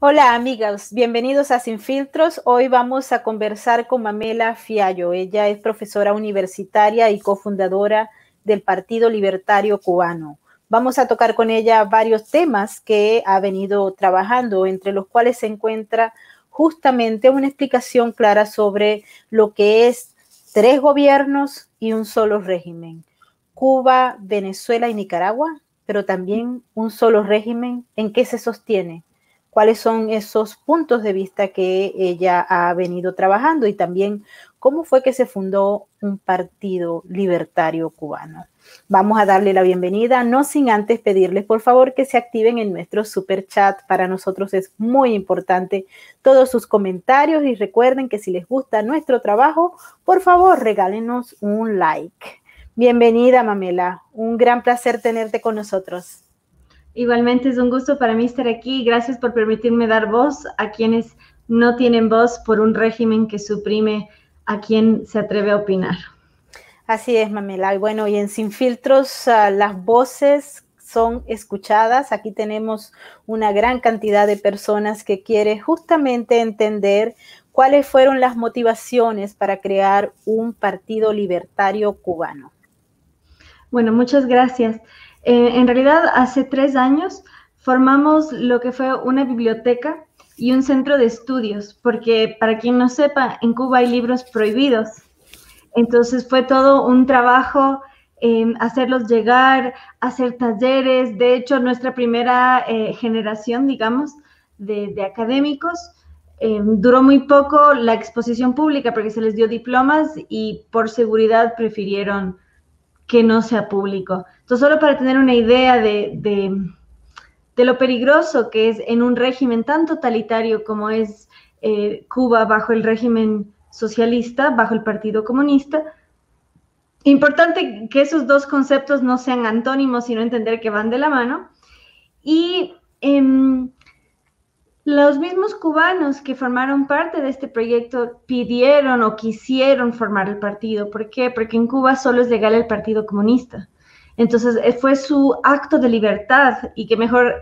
Hola amigas, bienvenidos a Sin Filtros. Hoy vamos a conversar con Mamela Fiallo. Ella es profesora universitaria y cofundadora del Partido Libertario Cubano. Vamos a tocar con ella varios temas que ha venido trabajando, entre los cuales se encuentra justamente una explicación clara sobre lo que es 3 gobiernos y un solo régimen. Cuba, Venezuela y Nicaragua, pero también un solo régimen. ¿En qué se sostiene? ¿Cuáles son esos puntos de vista que ella ha venido trabajando? Y también, ¿cómo fue que se fundó un partido libertario cubano? Vamos a darle la bienvenida, no sin antes pedirles, por favor, que se activen en nuestro super chat. Para nosotros es muy importante todos sus comentarios y recuerden que si les gusta nuestro trabajo, por favor, regálenos un like. Bienvenida, Mamela. Un gran placer tenerte con nosotros. Igualmente es un gusto para mí estar aquí. Gracias por permitirme dar voz a quienes no tienen voz por un régimen que suprime a quien se atreve a opinar. Así es, Mamela. Y bueno, y en Sin Filtros las voces son escuchadas. Aquí tenemos una gran cantidad de personas que quiere justamente entender cuáles fueron las motivaciones para crear un partido libertario cubano. Bueno, muchas gracias. En realidad, hace 3 años formamos lo que fue una biblioteca y un centro de estudios, porque para quien no sepa, en Cuba hay libros prohibidos. Entonces fue todo un trabajo hacerlos llegar, hacer talleres. De hecho, nuestra primera generación, digamos, de académicos, duró muy poco la exposición pública porque se les dio diplomas y por seguridad prefirieron que no sea público. Entonces, solo para tener una idea de lo peligroso que es en un régimen tan totalitario como es Cuba bajo el régimen socialista, bajo el Partido Comunista. Importante que esos dos conceptos no sean antónimos, sino entender que van de la mano. Y los mismos cubanos que formaron parte de este proyecto pidieron o quisieron formar el partido. ¿Por qué? Porque en Cuba solo es legal el Partido Comunista. Entonces fue su acto de libertad y que mejor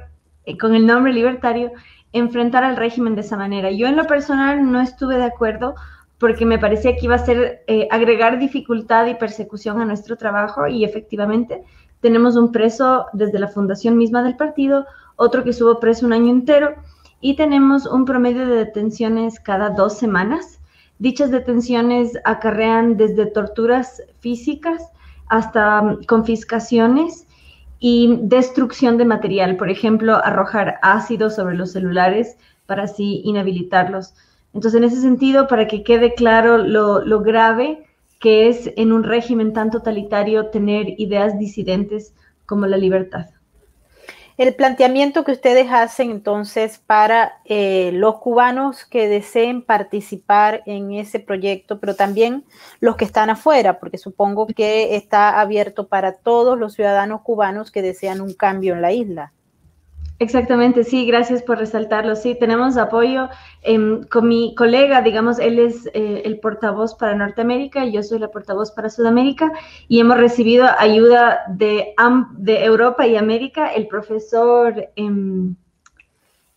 con el nombre libertario enfrentar al régimen de esa manera. Yo en lo personal no estuve de acuerdo porque me parecía que iba a ser agregar dificultad y persecución a nuestro trabajo y efectivamente tenemos un preso desde la fundación misma del partido, otro que estuvo preso un año entero y tenemos un promedio de detenciones cada 2 semanas. Dichas detenciones acarrean desde torturas físicas hasta confiscaciones y destrucción de material, por ejemplo, arrojar ácido sobre los celulares para así inhabilitarlos. Entonces, en ese sentido, para que quede claro lo grave que es en un régimen tan totalitario tener ideas disidentes como la libertad. El planteamiento que ustedes hacen entonces para los cubanos que deseen participar en ese proyecto, pero también los que están afuera, porque supongo que está abierto para todos los ciudadanos cubanos que desean un cambio en la isla. Exactamente, sí, gracias por resaltarlo. Sí, tenemos apoyo con mi colega, digamos, él es el portavoz para Norteamérica y yo soy la portavoz para Sudamérica y hemos recibido ayuda de Europa y América. El profesor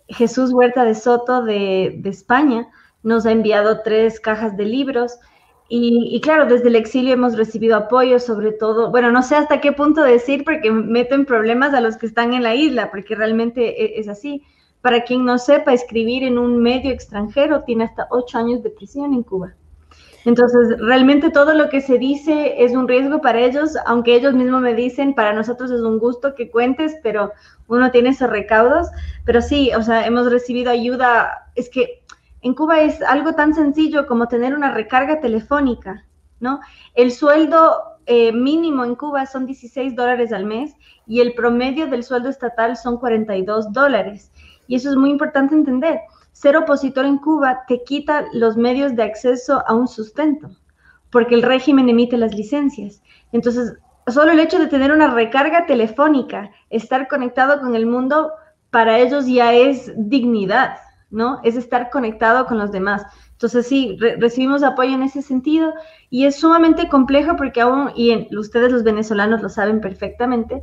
Jesús Huerta de Soto de España nos ha enviado 3 cajas de libros. Y claro, desde el exilio hemos recibido apoyo, sobre todo, bueno, no sé hasta qué punto decir porque meto en problemas a los que están en la isla, porque realmente es así. Para quien no sepa, escribir en un medio extranjero tiene hasta 8 años de prisión en Cuba. Entonces, realmente todo lo que se dice es un riesgo para ellos, aunque ellos mismos me dicen, para nosotros es un gusto que cuentes, pero uno tiene esos recaudos. Pero sí, o sea, hemos recibido ayuda, es que en Cuba es algo tan sencillo como tener una recarga telefónica, ¿no? El sueldo mínimo en Cuba son $16 al mes y el promedio del sueldo estatal son $42. Y eso es muy importante entender. Ser opositor en Cuba te quita los medios de acceso a un sustento, porque el régimen emite las licencias. Entonces, solo el hecho de tener una recarga telefónica, estar conectado con el mundo, para ellos ya es dignidad, ¿no? Es estar conectado con los demás. Entonces sí, recibimos apoyo en ese sentido y es sumamente complejo porque aún, ustedes los venezolanos lo saben perfectamente,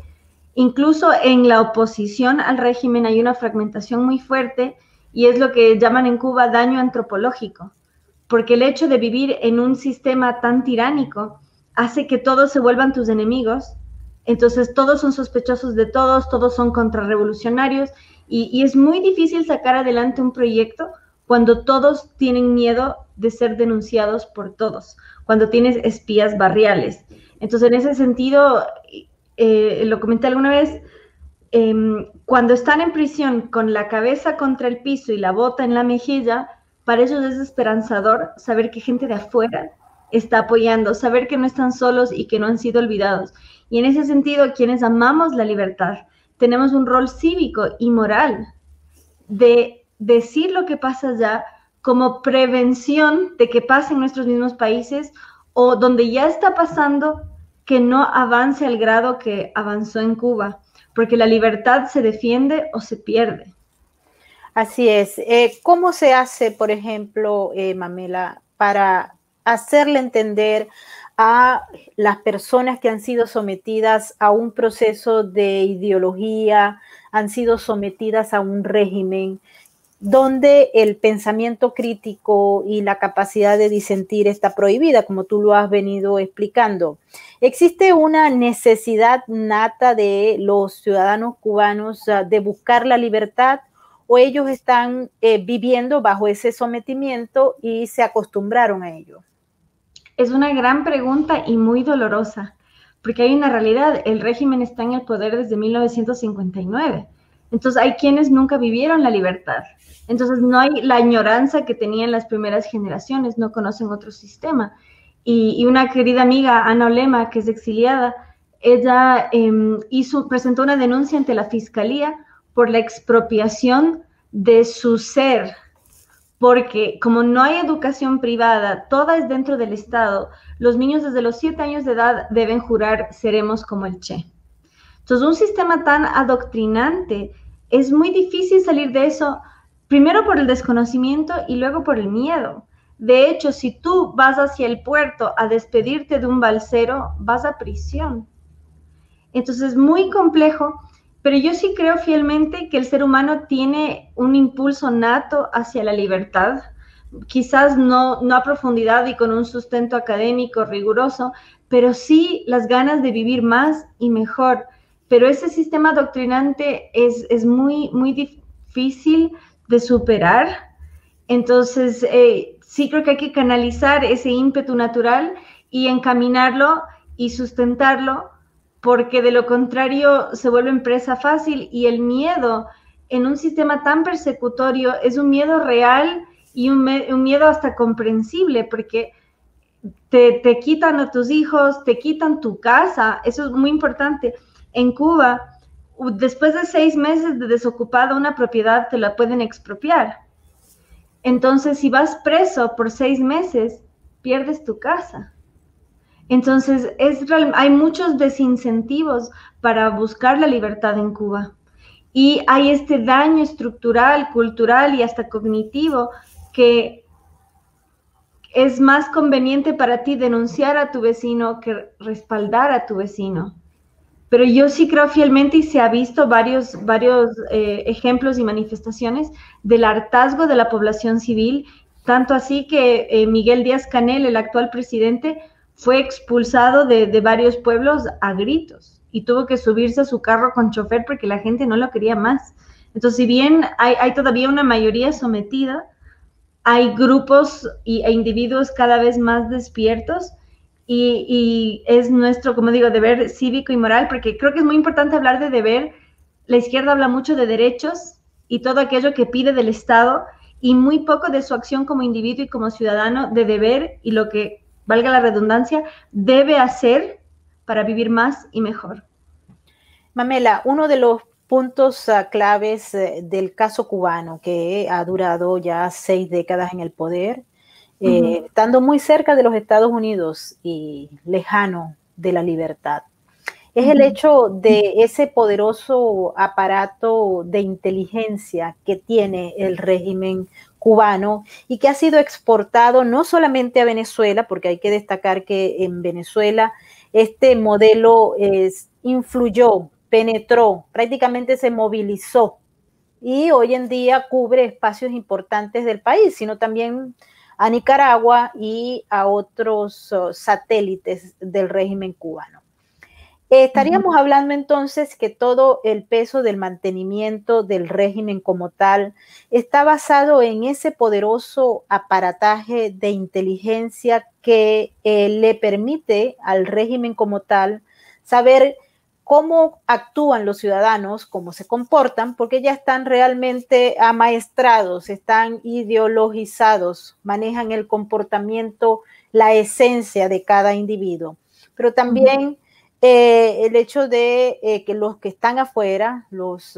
incluso en la oposición al régimen hay una fragmentación muy fuerte y es lo que llaman en Cuba daño antropológico, porque el hecho de vivir en un sistema tan tiránico hace que todos se vuelvan tus enemigos, entonces todos son sospechosos de todos, todos son contrarrevolucionarios, y es muy difícil sacar adelante un proyecto cuando todos tienen miedo de ser denunciados por todos, cuando tienes espías barriales. Entonces, en ese sentido, lo comenté alguna vez, cuando están en prisión con la cabeza contra el piso y la bota en la mejilla, para ellos es esperanzador saber que gente de afuera está apoyando, saber que no están solos y que no han sido olvidados. Y en ese sentido, quienes amamos la libertad, tenemos un rol cívico y moral de decir lo que pasa allá como prevención de que pase en nuestros mismos países, o donde ya está pasando, que no avance al grado que avanzó en Cuba, porque la libertad se defiende o se pierde. Así es. ¿Cómo se hace, por ejemplo, Mamela, para hacerle entender a las personas que han sido sometidas a un proceso de ideología, han sido sometidas a un régimen donde el pensamiento crítico y la capacidad de disentir está prohibida, como tú lo has venido explicando? ¿Existe una necesidad nata de los ciudadanos cubanos de buscar la libertad, o ellos están viviendo bajo ese sometimiento y se acostumbraron a ello? Es una gran pregunta y muy dolorosa, porque hay una realidad: el régimen está en el poder desde 1959. Entonces hay quienes nunca vivieron la libertad. Entonces no hay la añoranza que tenían las primeras generaciones, no conocen otro sistema. Y una querida amiga, Ana Olema, que es exiliada, ella presentó una denuncia ante la fiscalía por la expropiación de su ser, porque como no hay educación privada, toda es dentro del Estado, los niños desde los 7 años de edad deben jurar seremos como el Che. Entonces, un sistema tan adoctrinante, es muy difícil salir de eso, primero por el desconocimiento y luego por el miedo. De hecho, si tú vas hacia el puerto a despedirte de un balsero, vas a prisión. Entonces, es muy complejo, pero yo sí creo fielmente que el ser humano tiene un impulso nato hacia la libertad, quizás no a profundidad y con un sustento académico riguroso, pero sí las ganas de vivir más y mejor. Pero ese sistema adoctrinante es muy, muy difícil de superar. Entonces, sí creo que hay que canalizar ese ímpetu natural y encaminarlo y sustentarlo, porque de lo contrario se vuelve presa fácil, y el miedo en un sistema tan persecutorio es un miedo real y un miedo hasta comprensible, porque te quitan a tus hijos, te quitan tu casa. Eso es muy importante. En Cuba, después de 6 meses de desocupada una propiedad, te la pueden expropiar. Entonces, si vas preso por 6 meses, pierdes tu casa. Entonces, hay muchos desincentivos para buscar la libertad en Cuba. Y hay este daño estructural, cultural y hasta cognitivo, que es más conveniente para ti denunciar a tu vecino que respaldar a tu vecino. Pero yo sí creo fielmente, y se ha visto varios ejemplos y manifestaciones del hartazgo de la población civil, tanto así que Miguel Díaz-Canel, el actual presidente, fue expulsado de varios pueblos a gritos y tuvo que subirse a su carro con chofer porque la gente no lo quería más. Entonces, si bien hay todavía una mayoría sometida, hay grupos e individuos cada vez más despiertos, y es nuestro, como digo, deber cívico y moral, porque creo que es muy importante hablar de deber. La izquierda habla mucho de derechos y todo aquello que pide del Estado, y muy poco de su acción como individuo y como ciudadano de deber y lo que, valga la redundancia, debe hacer para vivir más y mejor. Mamela, uno de los puntos claves del caso cubano, que ha durado ya 6 décadas en el poder, estando muy cerca de los Estados Unidos y lejano de la libertad, es el hecho de ese poderoso aparato de inteligencia que tiene el régimen cubano y que ha sido exportado no solamente a Venezuela, porque hay que destacar que en Venezuela este modelo influyó, penetró, prácticamente se movilizó y hoy en día cubre espacios importantes del país, sino también a Nicaragua y a otros satélites del régimen cubano. Estaríamos hablando entonces que todo el peso del mantenimiento del régimen como tal está basado en ese poderoso aparataje de inteligencia que le permite al régimen como tal saber cómo actúan los ciudadanos, cómo se comportan, porque ya están realmente amaestrados, están ideologizados, manejan el comportamiento, la esencia de cada individuo. Pero también el hecho de que los que están afuera, los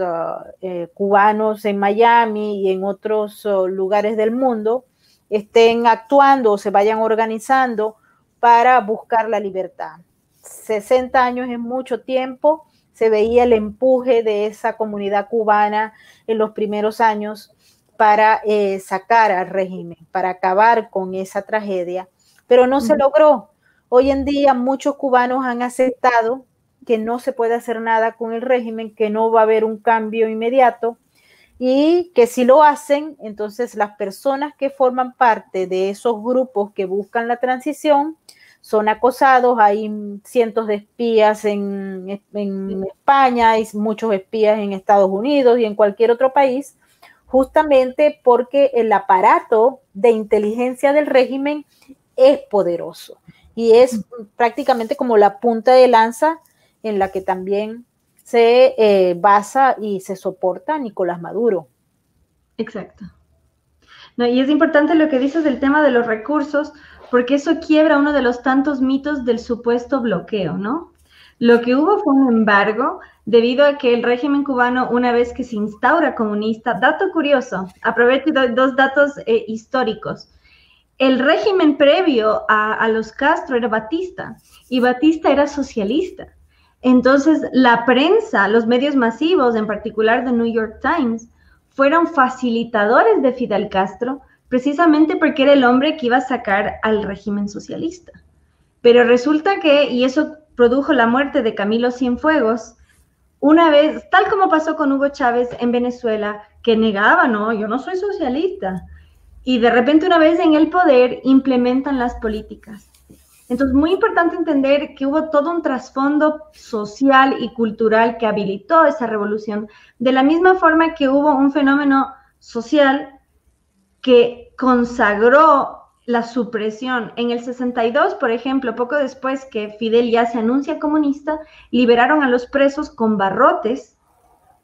cubanos en Miami y en otros lugares del mundo, estén actuando o se vayan organizando para buscar la libertad. 60 años es mucho tiempo, se veía el empuje de esa comunidad cubana en los primeros años para sacar al régimen, para acabar con esa tragedia, pero no se logró. Hoy en día muchos cubanos han aceptado que no se puede hacer nada con el régimen, que no va a haber un cambio inmediato y que si lo hacen, entonces las personas que forman parte de esos grupos que buscan la transición son acosados. Hay cientos de espías en España, hay muchos espías en Estados Unidos y en cualquier otro país, justamente porque el aparato de inteligencia del régimen es poderoso y es prácticamente como la punta de lanza en la que también se basa y se soporta Nicolás Maduro. Exacto. No, y es importante lo que dices del tema de los recursos, porque eso quiebra uno de los tantos mitos del supuesto bloqueo, ¿no? Lo que hubo fue un embargo debido a que el régimen cubano, una vez que se instaura comunista, dato curioso, aprovecho dos datos históricos. El régimen previo a los Castro era Batista, y Batista era socialista. Entonces, la prensa, los medios masivos, en particular The New York Times, fueron facilitadores de Fidel Castro, precisamente porque era el hombre que iba a sacar al régimen socialista. Pero resulta que, y eso produjo la muerte de Camilo Cienfuegos, una vez, tal como pasó con Hugo Chávez en Venezuela, que negaba, no, yo no soy socialista, y de repente una vez en el poder implementan las políticas. Entonces, muy importante entender que hubo todo un trasfondo social y cultural que habilitó esa revolución, de la misma forma que hubo un fenómeno social que consagró la supresión. En el 62, por ejemplo, poco después que Fidel ya se anuncia comunista, liberaron a los presos con barrotes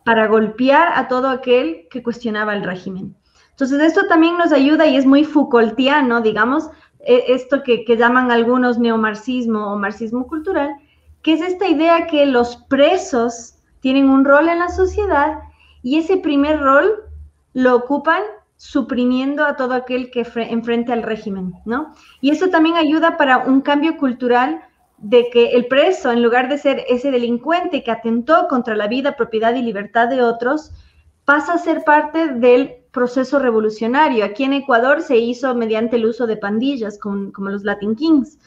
para golpear a todo aquel que cuestionaba el régimen. Entonces, esto también nos ayuda y es muy Foucaultiano, digamos, esto que llaman algunos neomarxismo o marxismo cultural, que es esta idea que los presos tienen un rol en la sociedad y ese primer rol lo ocupan suprimiendo a todo aquel que enfrente al régimen, ¿no? Y eso también ayuda para un cambio cultural de que el preso, en lugar de ser ese delincuente que atentó contra la vida, propiedad y libertad de otros, pasa a ser parte del proceso revolucionario. Aquí en Ecuador se hizo mediante el uso de pandillas, como los Latin Kings.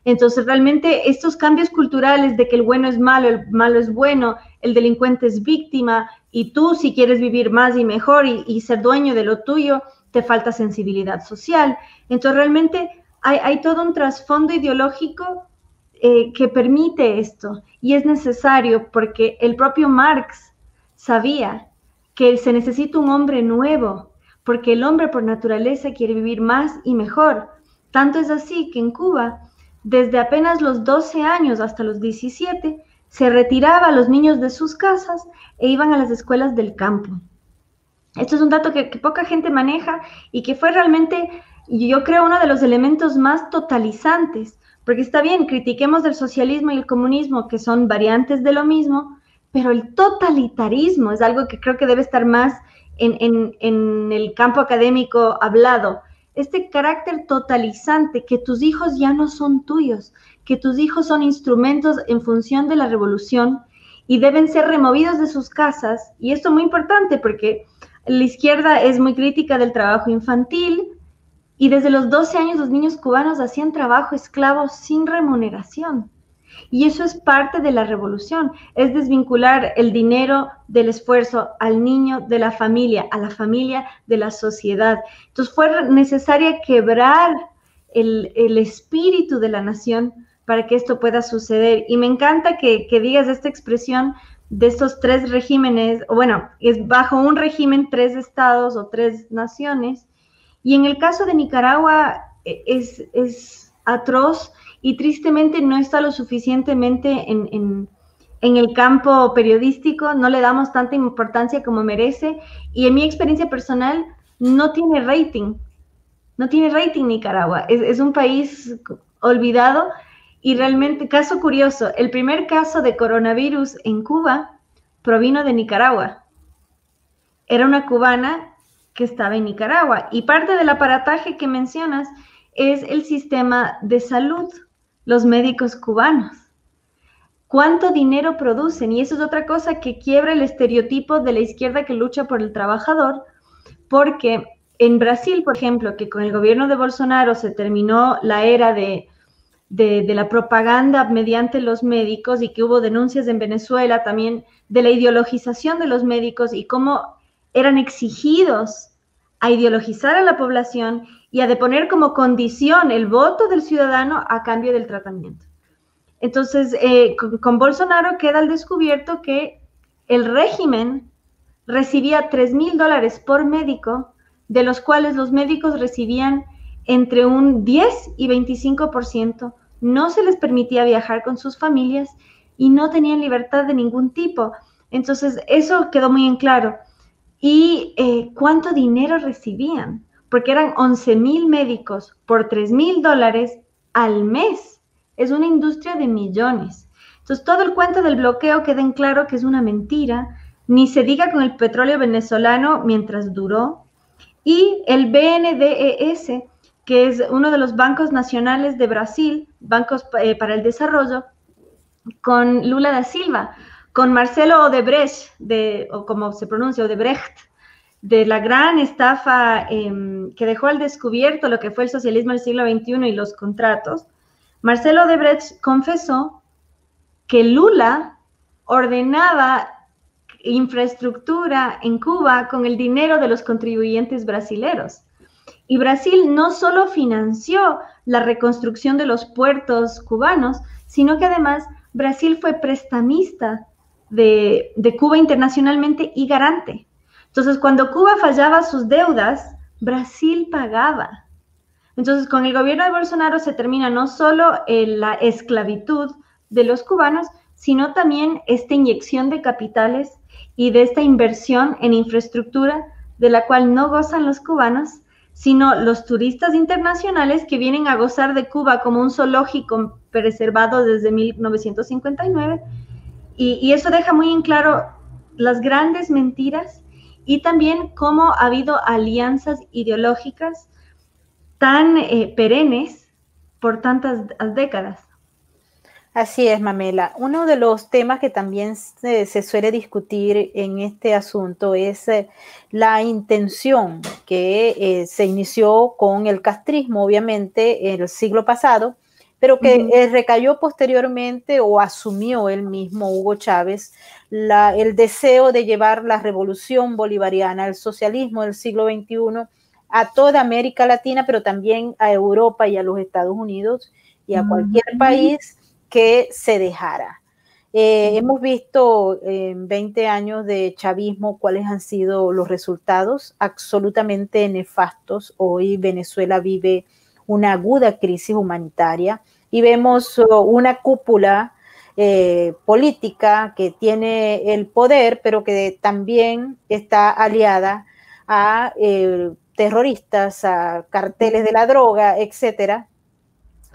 Entonces, realmente estos cambios culturales de que el bueno es malo, el malo es bueno, el delincuente es víctima, y tú, si quieres vivir más y mejor y ser dueño de lo tuyo, te falta sensibilidad social. Entonces, realmente hay todo un trasfondo ideológico que permite esto, y es necesario porque el propio Marx sabía que se necesita un hombre nuevo, porque el hombre por naturaleza quiere vivir más y mejor. Tanto es así que en Cuba, desde apenas los 12 años hasta los 17, se retiraba a los niños de sus casas e iban a las escuelas del campo. Esto es un dato que poca gente maneja y que fue realmente, yo creo, uno de los elementos más totalizantes, porque está bien, critiquemos el socialismo y el comunismo, que son variantes de lo mismo, pero el totalitarismo es algo que creo que debe estar más en el campo académico hablado. Este carácter totalizante, que tus hijos ya no son tuyos, que tus hijos son instrumentos en función de la revolución y deben ser removidos de sus casas. Y esto es muy importante porque la izquierda es muy crítica del trabajo infantil y desde los 12 años los niños cubanos hacían trabajo esclavo sin remuneración. Y eso es parte de la revolución, es desvincular el dinero del esfuerzo al niño de la familia, a la familia de la sociedad. Entonces fue necesaria quebrar el espíritu de la nación para que esto pueda suceder. Y me encanta que digas esta expresión de estos tres regímenes, o bueno, es bajo un régimen 3 estados o 3 naciones. Y en el caso de Nicaragua es atroz y tristemente no está lo suficientemente en el campo periodístico, no le damos tanta importancia como merece. Y en mi experiencia personal, no tiene rating Nicaragua. Es un país olvidado. Y realmente, caso curioso, el primer caso de coronavirus en Cuba provino de Nicaragua. Era una cubana que estaba en Nicaragua. Y parte del aparataje que mencionas es el sistema de salud, los médicos cubanos. ¿Cuánto dinero producen? Y eso es otra cosa que quiebra el estereotipo de la izquierda que lucha por el trabajador, porque en Brasil, por ejemplo, que con el gobierno de Bolsonaro se terminó la era de la propaganda mediante los médicos y que hubo denuncias en Venezuela también de la ideologización de los médicos y cómo eran exigidos a ideologizar a la población y a deponer como condición el voto del ciudadano a cambio del tratamiento. Entonces, con Bolsonaro queda al descubierto que el régimen recibía $3,000 por médico, de los cuales los médicos recibían entre un 10 y 25%, no se les permitía viajar con sus familias y no tenían libertad de ningún tipo. Entonces, eso quedó muy en claro. ¿Y cuánto dinero recibían? Porque eran 11,000 médicos por $3,000 al mes. Es una industria de millones. Entonces, todo el cuento del bloqueo queda en claro que es una mentira. Ni se diga con el petróleo venezolano mientras duró. Y el BNDES, que es uno de los bancos nacionales de Brasil, bancos para el desarrollo, con Lula da Silva, con Marcelo Odebrecht, o como se pronuncia, Odebrecht, de la gran estafa que dejó al descubierto lo que fue el socialismo del siglo XXI y los contratos. Marcelo Odebrecht confesó que Lula ordenaba infraestructura en Cuba con el dinero de los contribuyentes brasileros. Y Brasil no solo financió la reconstrucción de los puertos cubanos, sino que además Brasil fue prestamista de Cuba internacionalmente y garante. Entonces, cuando Cuba fallaba sus deudas, Brasil pagaba. Entonces, con el gobierno de Bolsonaro se termina no solo la esclavitud de los cubanos, sino también esta inyección de capitales y de esta inversión en infraestructura de la cual no gozan los cubanos, sino los turistas internacionales que vienen a gozar de Cuba como un zoológico preservado desde 1959. Y eso deja muy en claro las grandes mentiras y también cómo ha habido alianzas ideológicas tan perennes por tantas décadas. Así es, Mamela. Uno de los temas que también se suele discutir en este asunto es la intención que se inició con el castrismo, obviamente, en el siglo pasado, pero que recayó posteriormente o asumió él mismo, Hugo Chávez, el deseo de llevar la revolución bolivariana, el socialismo del siglo XXI a toda América Latina, pero también a Europa y a los Estados Unidos y a cualquier país que se dejara. Hemos visto en 20 años de chavismo cuáles han sido los resultados, absolutamente nefastos. Hoy Venezuela vive una aguda crisis humanitaria y vemos una cúpula política que tiene el poder, pero que también está aliada a terroristas, a carteles de la droga, etcétera,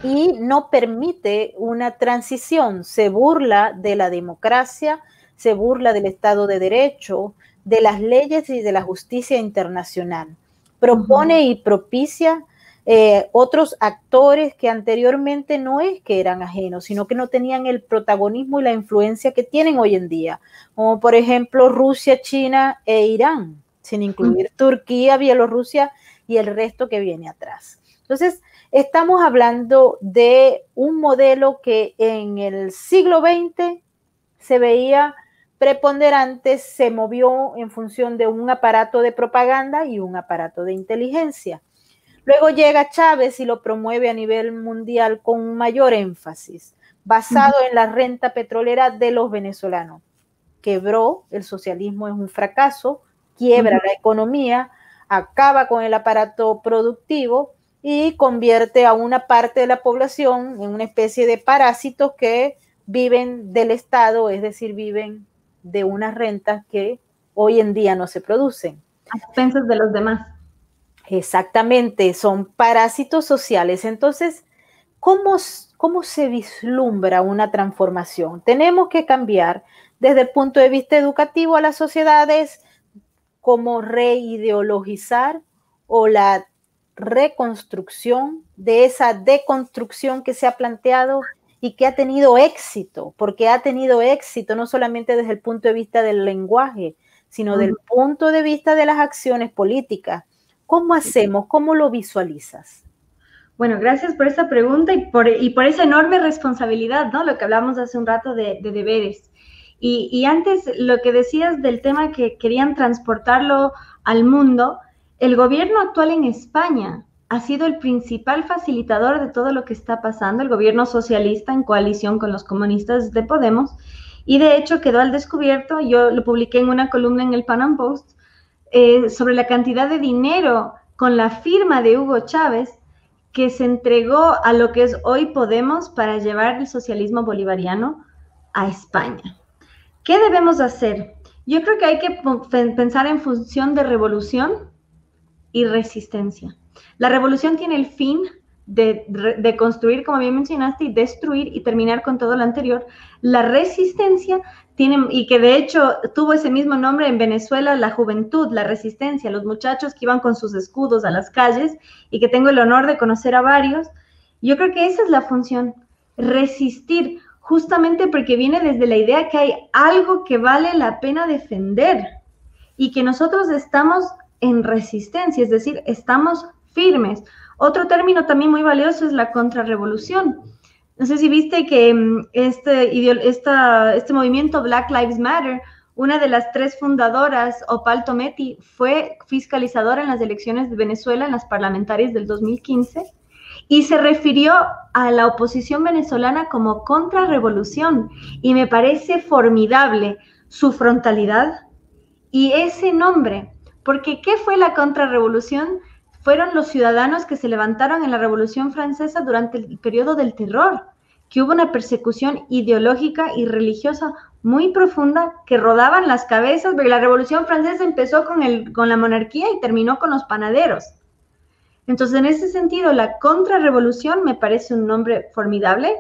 y no permite una transición, se burla de la democracia, se burla del Estado de Derecho, de las leyes y de la justicia internacional. Propone y propicia otros actores que anteriormente no es que eran ajenos, sino que no tenían el protagonismo y la influencia que tienen hoy en día, como por ejemplo Rusia, China e Irán, sin incluir Turquía, Bielorrusia y el resto que viene atrás. Entonces, Estamos hablando de un modelo que en el siglo XX se veía preponderante, se movió en función de un aparato de propaganda y un aparato de inteligencia. Luego llega Chávez y lo promueve a nivel mundial con un mayor énfasis, basado en la renta petrolera de los venezolanos. Quebró, el socialismo es un fracaso, quiebra la economía, acaba con el aparato productivo y convierte a una parte de la población en una especie de parásitos que viven del Estado, es decir, viven de unas rentas que hoy en día no se producen. A expensas de los demás. Exactamente, son parásitos sociales. Entonces, ¿cómo se vislumbra una transformación? Tenemos que cambiar desde el punto de vista educativo a las sociedades, como reideologizar o la reconstrucción de esa deconstrucción que se ha planteado y que ha tenido éxito, porque ha tenido éxito no solamente desde el punto de vista del lenguaje, sino del punto de vista de las acciones políticas. ¿Cómo hacemos? ¿Cómo lo visualizas? Bueno, gracias por esa pregunta y por esa enorme responsabilidad, ¿no? Lo que hablamos hace un rato de deberes. Y antes, lo que decías del tema que querían transportarlo al mundo, el gobierno actual en España ha sido el principal facilitador de todo lo que está pasando, el gobierno socialista en coalición con los comunistas de Podemos, y de hecho quedó al descubierto, yo lo publiqué en una columna en el Pan Am Post, sobre la cantidad de dinero con la firma de Hugo Chávez que se entregó a lo que es hoy Podemos para llevar el socialismo bolivariano a España. ¿Qué debemos hacer? Yo creo que hay que pensar en función de revolución y resistencia. La revolución tiene el fin de construir, como bien mencionaste, y destruir y terminar con todo lo anterior. La resistencia tiene, y que de hecho tuvo ese mismo nombre en Venezuela, la juventud, la resistencia, los muchachos que iban con sus escudos a las calles y que tengo el honor de conocer a varios. Yo creo que esa es la función, resistir, justamente porque viene desde la idea que hay algo que vale la pena defender y que nosotros estamos en resistencia, es decir, estamos firmes. Otro término también muy valioso es la contrarrevolución. No sé si viste que este movimiento Black Lives Matter, una de las 3 fundadoras, Opal Tometi, fue fiscalizadora en las elecciones de Venezuela, en las parlamentarias del 2015, y se refirió a la oposición venezolana como contrarrevolución, y me parece formidable su frontalidad y ese nombre, porque ¿qué fue la contrarrevolución? Fueron los ciudadanos que se levantaron en la Revolución Francesa durante el periodo del terror, que hubo una persecución ideológica y religiosa muy profunda que rodaban las cabezas, porque la Revolución Francesa empezó con la monarquía y terminó con los panaderos. Entonces, en ese sentido, la contrarrevolución me parece un nombre formidable,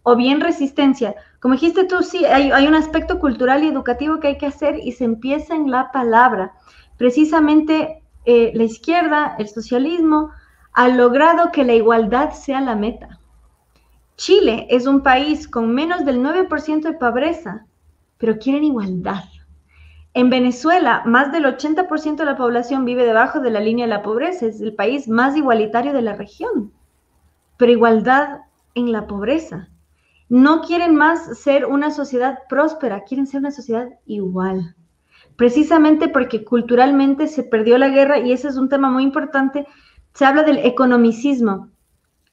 o bien resistencia. Como dijiste tú, sí, hay un aspecto cultural y educativo que hay que hacer y se empieza en la palabra. Precisamente la izquierda, el socialismo, ha logrado que la igualdad sea la meta. Chile es un país con menos del 9% de pobreza, pero quieren igualdad. En Venezuela, más del 80% de la población vive debajo de la línea de la pobreza. Es el país más igualitario de la región, pero igualdad en la pobreza. No quieren más ser una sociedad próspera, quieren ser una sociedad igual. Precisamente porque culturalmente se perdió la guerra, y ese es un tema muy importante. Se habla del economicismo.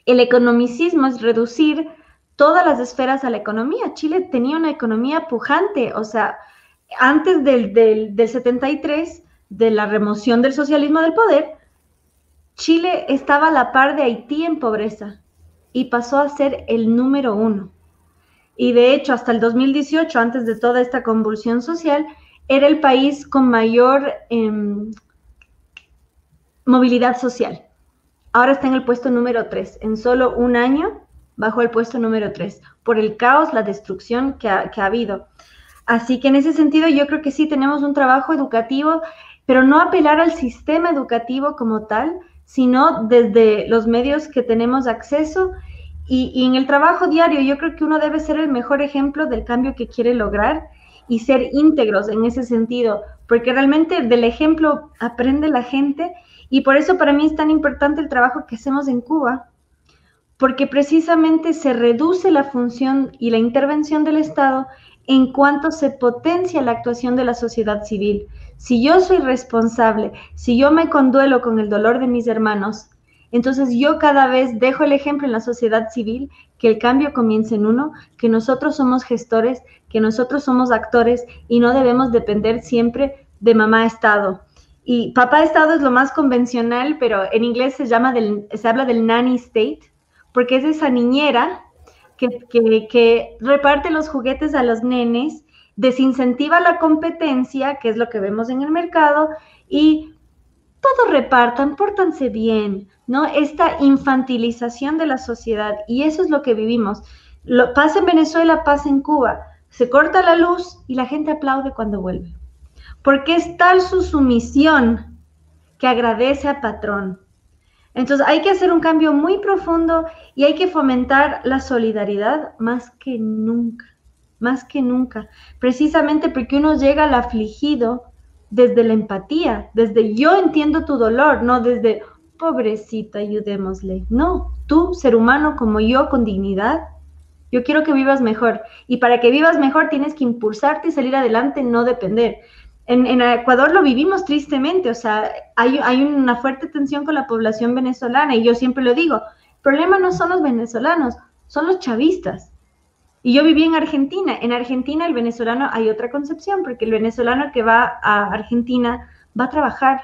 El economicismo es reducir todas las esferas a la economía. Chile tenía una economía pujante, o sea, antes del 73, de la remoción del socialismo del poder, Chile estaba a la par de Haití en pobreza y pasó a ser el número 1. Y de hecho, hasta el 2018, antes de toda esta convulsión social, era el país con mayor movilidad social. Ahora está en el puesto número 3. En solo un año bajó el puesto número 3 por el caos, la destrucción que ha habido. Así que en ese sentido yo creo que sí tenemos un trabajo educativo, pero no apelar al sistema educativo como tal, sino desde los medios que tenemos acceso y en el trabajo diario. Yo creo que uno debe ser el mejor ejemplo del cambio que quiere lograr y ser íntegros en ese sentido, porque realmente del ejemplo aprende la gente, y por eso para mí es tan importante el trabajo que hacemos en Cuba, porque precisamente se reduce la función y la intervención del Estado en cuanto se potencia la actuación de la sociedad civil. Si yo soy responsable, si yo me conduelo con el dolor de mis hermanos, entonces yo cada vez dejo el ejemplo en la sociedad civil, que el cambio comienza en uno, que nosotros somos gestores, que nosotros somos actores y no debemos depender siempre de mamá Estado. Y papá Estado es lo más convencional, pero en inglés se habla del nanny state, porque es esa niñera que reparte los juguetes a los nenes, desincentiva la competencia, que es lo que vemos en el mercado, y todos repartan, pórtanse bien, ¿no? Esta infantilización de la sociedad, y eso es lo que vivimos. Pasa en Venezuela, pasa en Cuba. Se corta la luz y la gente aplaude cuando vuelve. Porque es tal su sumisión que agradece al patrón. Entonces hay que hacer un cambio muy profundo y hay que fomentar la solidaridad más que nunca, precisamente porque uno llega al afligido desde la empatía, desde yo entiendo tu dolor, no desde pobrecita, ayudémosle. No, tú, ser humano como yo, con dignidad, yo quiero que vivas mejor. Y para que vivas mejor tienes que impulsarte y salir adelante, no depender. En Ecuador lo vivimos tristemente, o sea, hay una fuerte tensión con la población venezolana y yo siempre lo digo, el problema no son los venezolanos, son los chavistas. Y yo viví en Argentina el venezolano hay otra concepción, porque el venezolano que va a Argentina va a trabajar.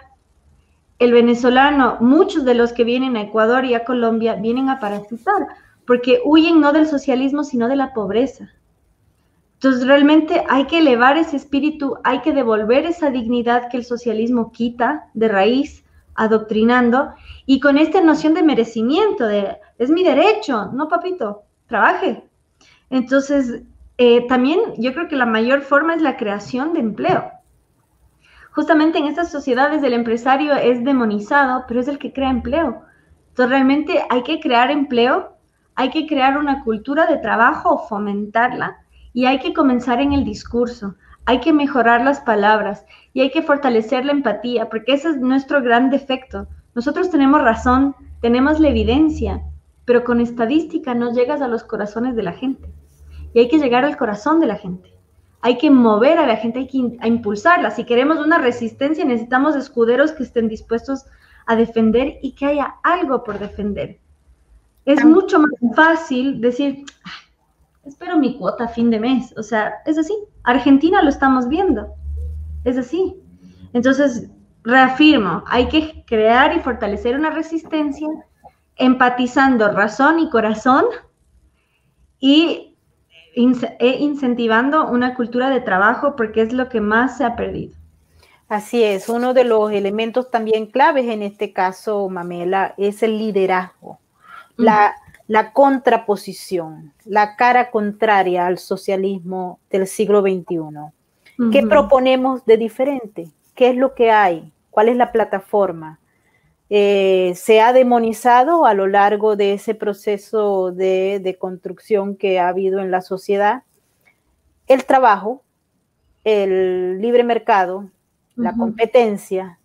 El venezolano, muchos de los que vienen a Ecuador y a Colombia vienen a parasitar, porque huyen no del socialismo, sino de la pobreza. Entonces, realmente hay que elevar ese espíritu, hay que devolver esa dignidad que el socialismo quita de raíz, adoctrinando, y con esta noción de merecimiento, de es mi derecho, no papito, trabaje. Entonces, también yo creo que la mayor forma es la creación de empleo. Justamente en estas sociedades el empresario es demonizado, pero es el que crea empleo. Entonces, realmente hay que crear empleo, hay que crear una cultura de trabajo o fomentarla, y hay que comenzar en el discurso, hay que mejorar las palabras y hay que fortalecer la empatía, porque ese es nuestro gran defecto. Nosotros tenemos razón, tenemos la evidencia, pero con estadística no llegas a los corazones de la gente. Y hay que llegar al corazón de la gente. Hay que mover a la gente, hay que impulsarla. Si queremos una resistencia, necesitamos escuderos que estén dispuestos a defender y que haya algo por defender. Es mucho más fácil decir, espero mi cuota a fin de mes. O sea, es así. Argentina lo estamos viendo. Es así. Entonces, reafirmo, hay que crear y fortalecer una resistencia, empatizando razón y corazón y incentivando una cultura de trabajo, porque es lo que más se ha perdido. Así es, uno de los elementos también claves en este caso, Mamela, es el liderazgo, la contraposición, la cara contraria al socialismo del siglo XXI. ¿Qué proponemos de diferente? ¿Qué es lo que hay? ¿Cuál es la plataforma? Se ha demonizado a lo largo de ese proceso de construcción que ha habido en la sociedad el trabajo, el libre mercado, la competencia,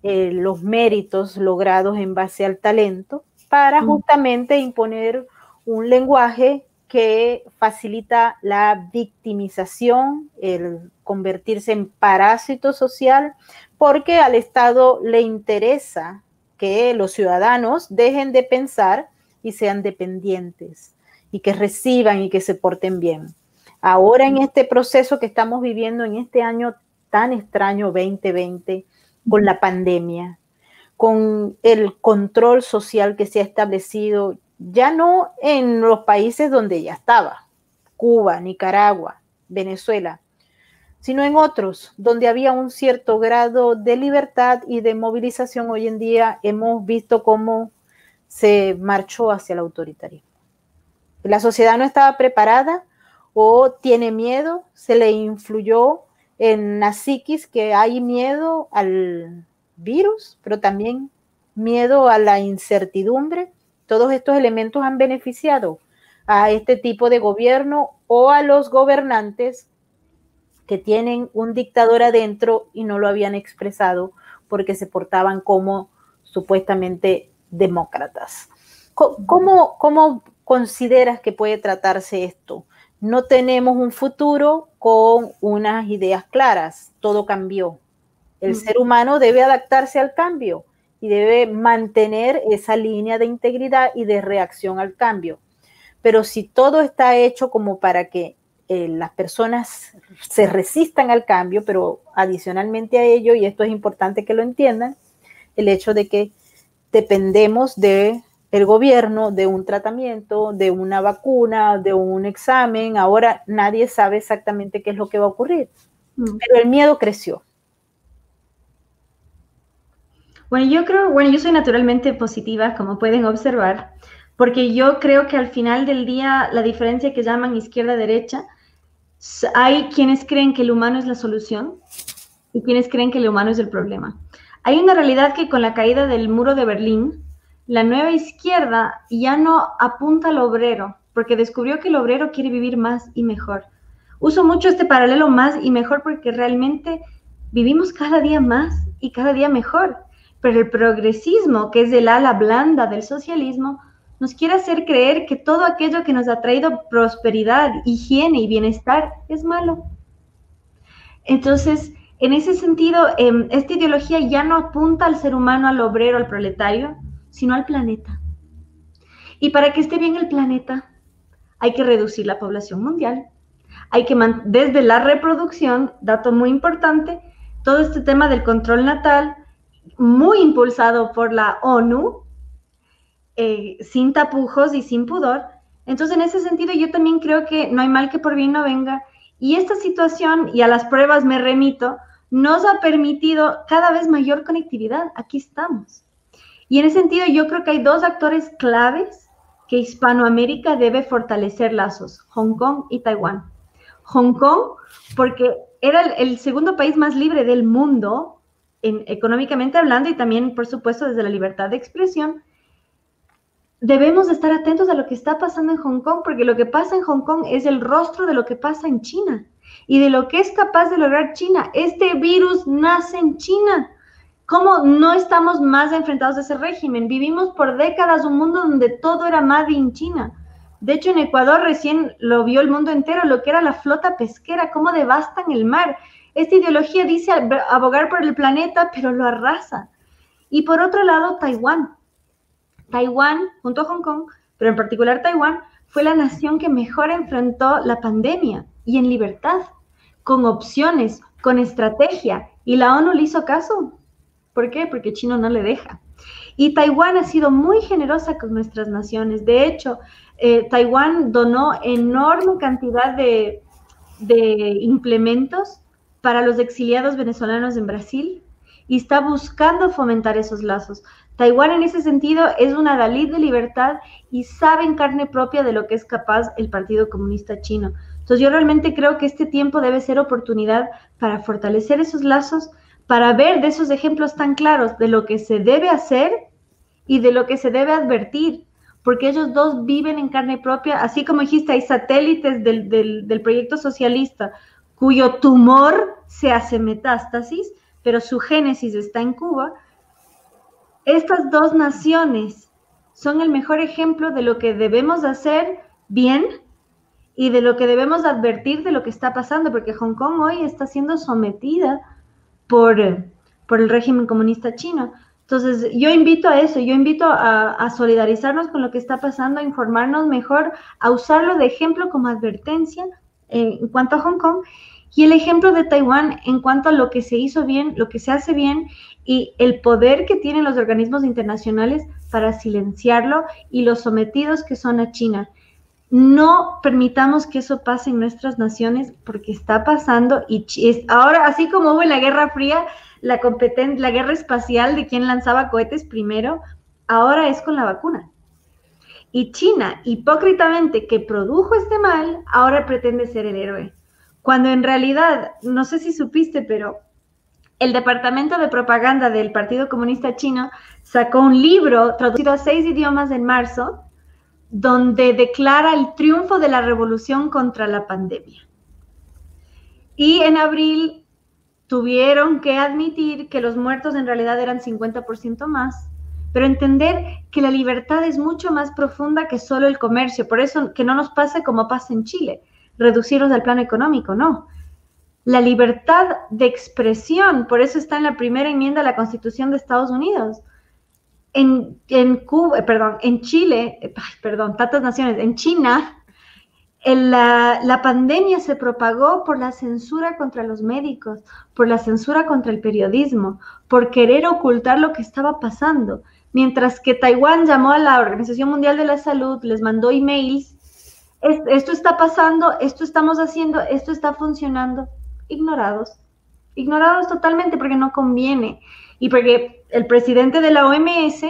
los méritos logrados en base al talento, para justamente imponer un lenguaje que facilita la victimización, el convertirse en parásito social, porque al Estado le interesa que los ciudadanos dejen de pensar y sean dependientes, y que reciban y que se porten bien. Ahora en este proceso que estamos viviendo en este año tan extraño 2020, con la pandemia, con el control social que se ha establecido, ya no en los países donde ya estaba, Cuba, Nicaragua, Venezuela, sino en otros, donde había un cierto grado de libertad y de movilización. Hoy en día hemos visto cómo se marchó hacia el autoritarismo. La sociedad no estaba preparada o tiene miedo, se le influyó en la psiquis que hay miedo al virus, pero también miedo a la incertidumbre. Todos estos elementos han beneficiado a este tipo de gobierno o a los gobernantes que tienen un dictador adentro y no lo habían expresado porque se portaban como supuestamente demócratas. ¿Cómo consideras que puede tratarse esto? No tenemos un futuro con unas ideas claras, todo cambió. El ser humano debe adaptarse al cambio y debe mantener esa línea de integridad y de reacción al cambio. Pero si todo está hecho como para que las personas se resistan al cambio, pero adicionalmente a ello, y esto es importante que lo entiendan, el hecho de que dependemos del gobierno, de un tratamiento, de una vacuna, de un examen. Ahora nadie sabe exactamente qué es lo que va a ocurrir, pero el miedo creció. Bueno, yo soy naturalmente positiva, como pueden observar, porque yo creo que al final del día la diferencia que llaman izquierda-derecha, hay quienes creen que el humano es la solución y quienes creen que el humano es el problema. Hay una realidad que con la caída del muro de Berlín, la nueva izquierda ya no apunta al obrero, porque descubrió que el obrero quiere vivir más y mejor. Uso mucho este paralelo más y mejor porque realmente vivimos cada día más y cada día mejor. Pero el progresismo, que es el ala blanda del socialismo, nos quiere hacer creer que todo aquello que nos ha traído prosperidad, higiene y bienestar es malo. Entonces, en ese sentido, esta ideología ya no apunta al ser humano, al obrero, al proletario, sino al planeta. Y para que esté bien el planeta, hay que reducir la población mundial. Hay que, desde la reproducción, dato muy importante, todo este tema del control natal, muy impulsado por la ONU, sin tapujos y sin pudor. Entonces, en ese sentido, yo también creo que no hay mal que por bien no venga. Y esta situación, y a las pruebas me remito, nos ha permitido cada vez mayor conectividad. Aquí estamos. Y en ese sentido, yo creo que hay dos actores claves que Hispanoamérica debe fortalecer lazos: Hong Kong y Taiwán. Hong Kong, porque era el segundo país más libre del mundo, económicamente hablando, y también, por supuesto, desde la libertad de expresión. Debemos estar atentos a lo que está pasando en Hong Kong, porque lo que pasa en Hong Kong es el rostro de lo que pasa en China y de lo que es capaz de lograr China. Este virus nace en China. ¿Cómo no estamos más enfrentados a ese régimen? Vivimos por décadas un mundo donde todo era made in China. De hecho, en Ecuador recién lo vio el mundo entero, lo que era la flota pesquera, cómo devastan el mar. Esta ideología dice abogar por el planeta, pero lo arrasa. Y por otro lado, Taiwán. Taiwán, junto a Hong Kong, pero en particular Taiwán, fue la nación que mejor enfrentó la pandemia y en libertad, con opciones, con estrategia. Y la ONU le hizo caso. ¿Por qué? Porque China no le deja. Y Taiwán ha sido muy generosa con nuestras naciones. De hecho, Taiwán donó enorme cantidad de implementos para los exiliados venezolanos en Brasil y está buscando fomentar esos lazos. Taiwán en ese sentido es una adalid de libertad y sabe en carne propia de lo que es capaz el Partido Comunista Chino. Entonces yo realmente creo que este tiempo debe ser oportunidad para fortalecer esos lazos, para ver de esos ejemplos tan claros de lo que se debe hacer y de lo que se debe advertir, porque ellos dos viven en carne propia, así como dijiste, hay satélites del proyecto socialista cuyo tumor se hace metástasis, pero su génesis está en Cuba. Estas dos naciones son el mejor ejemplo de lo que debemos hacer bien y de lo que debemos advertir de lo que está pasando, porque Hong Kong hoy está siendo sometida por el régimen comunista chino. Entonces, yo invito a eso, yo invito a solidarizarnos con lo que está pasando, a informarnos mejor, a usarlo de ejemplo como advertencia en cuanto a Hong Kong, y el ejemplo de Taiwán en cuanto a lo que se hizo bien, lo que se hace bien, y el poder que tienen los organismos internacionales para silenciarlo y los sometidos que son a China. No permitamos que eso pase en nuestras naciones porque está pasando y ahora, así como hubo en la Guerra Fría, la guerra espacial de quién lanzaba cohetes primero, ahora es con la vacuna. Y China, hipócritamente, que produjo este mal, ahora pretende ser el héroe. Cuando en realidad, no sé si supiste, pero el Departamento de Propaganda del Partido Comunista Chino sacó un libro traducido a 6 idiomas en marzo, donde declara el triunfo de la revolución contra la pandemia. Y en abril tuvieron que admitir que los muertos en realidad eran 50% más, pero entender que la libertad es mucho más profunda que solo el comercio. Por eso que no nos pase como pasa en Chile, reducirnos al plano económico, no. La libertad de expresión, por eso está en la primera enmienda a la Constitución de Estados Unidos. En Chile, tantas naciones, en China, la pandemia se propagó por la censura contra los médicos, por la censura contra el periodismo, por querer ocultar lo que estaba pasando. Mientras que Taiwán llamó a la Organización Mundial de la Salud, les mandó emails, esto está pasando, esto estamos haciendo, esto está funcionando, ignorados totalmente porque no conviene y porque el presidente de la OMS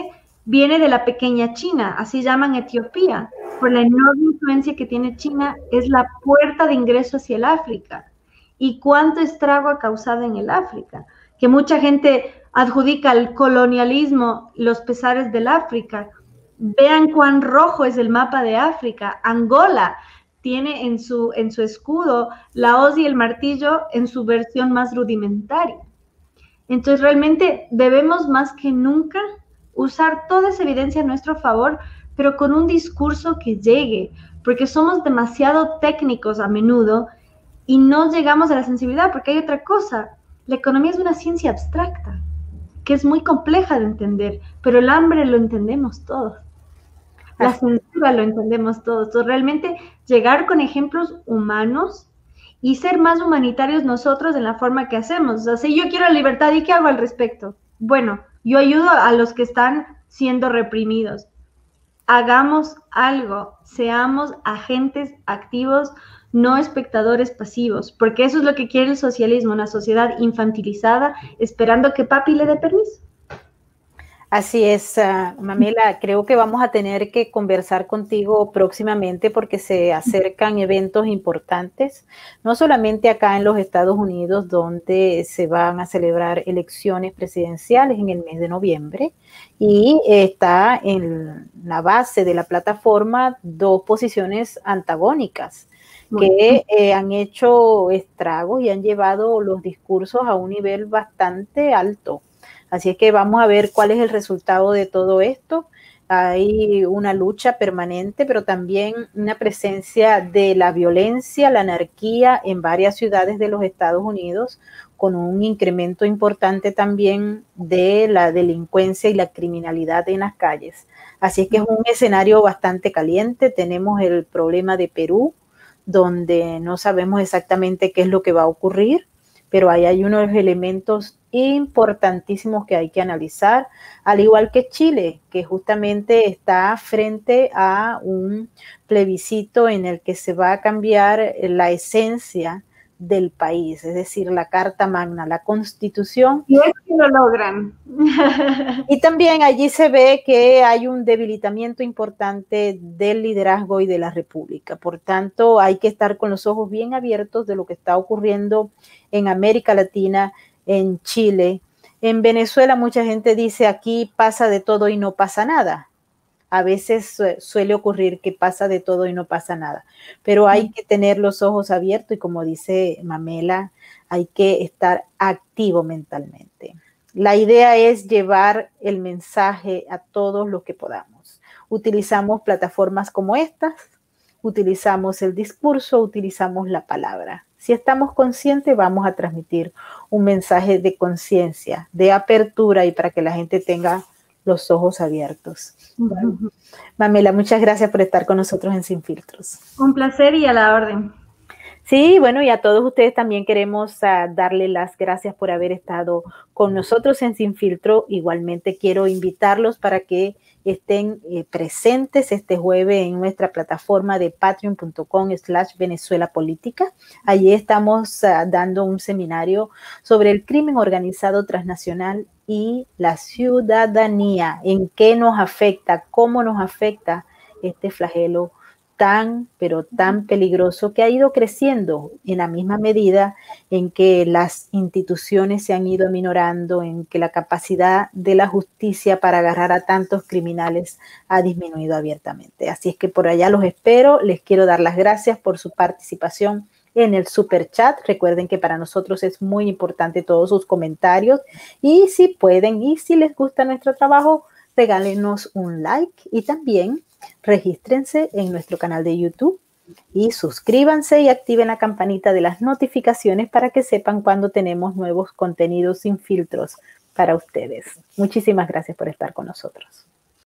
viene de la pequeña China, así llaman Etiopía, por la enorme influencia que tiene China, es la puerta de ingreso hacia el África. ¿Y cuánto estrago ha causado en el África? Que mucha gente adjudica al colonialismo los pesares del África. Vean cuán rojo es el mapa de África. Angola tiene en su escudo la hoz y el martillo en su versión más rudimentaria. Entonces, realmente debemos más que nunca usar toda esa evidencia a nuestro favor, pero con un discurso que llegue, porque somos demasiado técnicos a menudo y no llegamos a la sensibilidad, porque hay otra cosa. La economía es una ciencia abstracta, que es muy compleja de entender, pero el hambre lo entendemos todos. La censura lo entendemos todos. Entonces, realmente llegar con ejemplos humanos y ser más humanitarios nosotros en la forma que hacemos. O sea, si yo quiero libertad, ¿y qué hago al respecto? Bueno, yo ayudo a los que están siendo reprimidos. Hagamos algo, seamos agentes activos, no espectadores pasivos, porque eso es lo que quiere el socialismo, una sociedad infantilizada, esperando que papi le dé permiso. Así es, Mamela, creo que vamos a tener que conversar contigo próximamente porque se acercan eventos importantes, no solamente acá en los Estados Unidos, donde se van a celebrar elecciones presidenciales en el mes de noviembre, y está en la base de la plataforma dos posiciones antagónicas que han hecho estragos y han llevado los discursos a un nivel bastante alto. Así es que vamos a ver cuál es el resultado de todo esto. Hay una lucha permanente, pero también una presencia de la violencia, la anarquía en varias ciudades de los Estados Unidos, con un incremento importante también de la delincuencia y la criminalidad en las calles. Así es que es un escenario bastante caliente. Tenemos el problema de Perú, donde no sabemos exactamente qué es lo que va a ocurrir, pero ahí hay unos elementos importantísimos que hay que analizar, al igual que Chile, que justamente está frente a un plebiscito en el que se va a cambiar la esencia del país, es decir, la Carta Magna, la Constitución. Y es que lo logran. Y también allí se ve que hay un debilitamiento importante del liderazgo y de la República. Por tanto, hay que estar con los ojos bien abiertos de lo que está ocurriendo en América Latina, en Chile. En Venezuela mucha gente dice aquí pasa de todo y no pasa nada. A veces suele ocurrir que pasa de todo y no pasa nada, pero hay que tener los ojos abiertos y como dice Mamela, hay que estar activo mentalmente. La idea es llevar el mensaje a todos los que podamos. Utilizamos plataformas como estas, utilizamos el discurso, utilizamos la palabra. Si estamos conscientes, vamos a transmitir un mensaje de conciencia, de apertura y para que la gente tenga los ojos abiertos. Bueno, Mamela, muchas gracias por estar con nosotros en Sin Filtros. Un placer y a la orden. Sí, bueno, y a todos ustedes también queremos darle las gracias por haber estado con nosotros en Sin Filtro. Igualmente quiero invitarlos para que estén presentes este jueves en nuestra plataforma de patreon.com/Venezuela Política. Allí estamos dando un seminario sobre el crimen organizado transnacional y la ciudadanía, en qué nos afecta, cómo nos afecta este flagelo pero tan peligroso que ha ido creciendo en la misma medida en que las instituciones se han ido aminorando, en que la capacidad de la justicia para agarrar a tantos criminales ha disminuido abiertamente. Así es que por allá los espero. Les quiero dar las gracias por su participación en el super chat. Recuerden que para nosotros es muy importante todos sus comentarios y si pueden y si les gusta nuestro trabajo, regálenos un like y también regístrense en nuestro canal de YouTube y suscríbanse y activen la campanita de las notificaciones para que sepan cuando tenemos nuevos contenidos sin filtros para ustedes. Muchísimas gracias por estar con nosotros.